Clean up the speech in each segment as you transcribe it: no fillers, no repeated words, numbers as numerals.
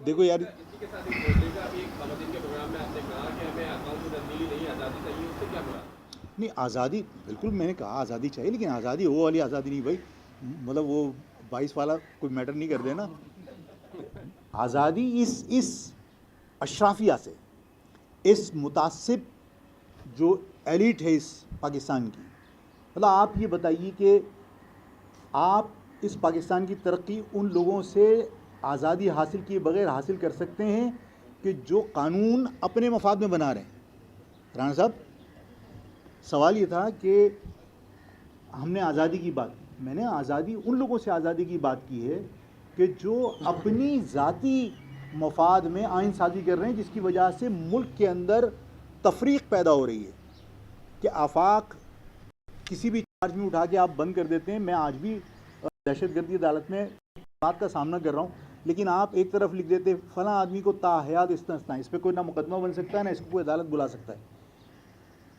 देखो यार, इसी के साथ एक बोलने का अभी एक खामोदी के प्रोग्राम में आपने कहा कि हमें आकाश की तब्दीली नहीं आज़ादी चाहिए, उससे क्या बुरा? नहीं आज़ादी बिल्कुल मैंने कहा आज़ादी चाहिए, लेकिन आज़ादी वो वाली आज़ादी नहीं भाई, मतलब वो 22 वाला कोई मैटर नहीं कर देना। आज़ादी इस अशराफिया से, इस मुतासिब जो एलिट है इस पाकिस्तान की, मतलब आप ये बताइए कि आप इस पाकिस्तान की तरक्की उन लोगों से आज़ादी हासिल किए बगैर हासिल कर सकते हैं कि जो कानून अपने मफाद में बना रहे हैं। राणा साहब, सवाल ये था कि हमने आज़ादी की बात, मैंने आज़ादी उन लोगों से आज़ादी की बात की है कि जो अपनी ज़ाती मफाद में आइन साज़ी कर रहे हैं, जिसकी वजह से मुल्क के अंदर तफरीक पैदा हो रही है कि आफाक किसी भी चार्ज में उठा के आप बंद कर देते हैं। मैं आज भी दहशतगर्दी अदालत में बात का सामना कर रहा हूँ, लेकिन आप एक तरफ लिख देते फ़लाँ आदमी को ताहयात इस्तना, इस पर कोई ना मुकदमा बन सकता है ना इसको कोई अदालत बुला सकता है।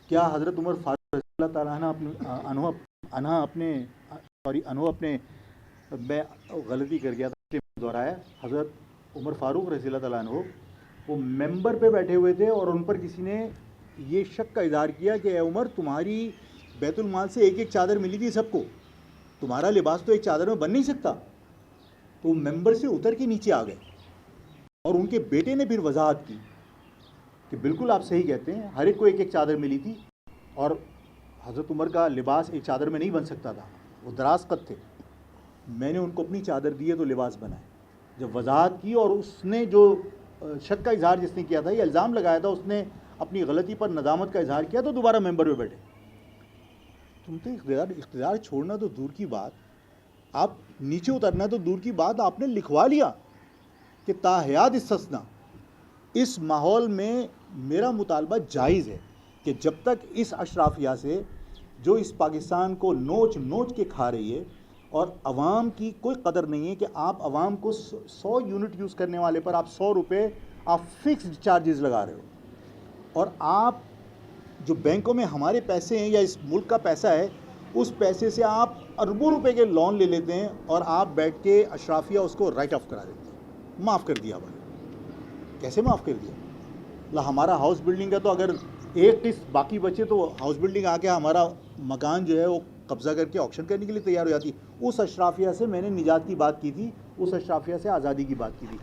क्या हज़रत उमर फारूक रज़ी अल्लाह ताला अन्हु अपने मैं गलती कर गया था दोहराया, हज़रत उमर फारूक रज़ी अल्लाह ताला अन्हु वो मेंबर पे बैठे हुए थे और उन पर किसी ने ये शक का इज़हार किया कि ए उमर, तुम्हारी बैतुल माल से एक एक चादर मिली थी सबको, तुम्हारा लिबास तो एक चादर में बन नहीं सकता। तो मेंबर से उतर के नीचे आ गए और उनके बेटे ने फिर वजाहत की कि बिल्कुल आप सही कहते हैं, हर एक को एक एक चादर मिली थी और हज़रत उमर का लिबास एक चादर में नहीं बन सकता था, वो दराज कद थे। मैंने उनको अपनी चादर दी है तो लिबास बनाए। जब वजाहत की और उसने जो शक का इजहार जिसने किया था, ये इल्ज़ाम लगाया था, उसने अपनी गलती पर नदामत का इजहार किया तो दोबारा मेंबर में बैठे। तुम तो इख्तियार छोड़ना तो दूर की बात, आप नीचे उतरना तो दूर की बात, आपने लिखवा लिया कि ताहयात इस्तिस्ना। इस माहौल में मेरा मुतालबा जायज़ है कि जब तक इस अशराफिया से जो इस पाकिस्तान को नोच नोच के खा रही है और अवाम की कोई कदर नहीं है कि आप अवाम को 100 यूनिट यूज़ करने वाले पर आप 100 रुपये आप फिक्स्ड चार्जेस लगा रहे हो, और आप जो बैंकों में हमारे पैसे हैं या इस मुल्क का पैसा है, उस पैसे से आप अरबों रुपए के लोन ले लेते हैं और आप बैठ के अशराफिया उसको राइट ऑफ करा देते हैं। माफ़ कर दिया भाई, कैसे माफ़ कर दिया? मतलब हमारा हाउस बिल्डिंग का तो अगर एक किस्त बाकी बचे तो हाउस बिल्डिंग आके हमारा मकान जो है वो कब्ज़ा करके ऑक्शन करने के लिए तैयार हो जाती। उस अशराफिया से मैंने निजात की बात की थी, उस अशराफिया से आज़ादी की बात की थी।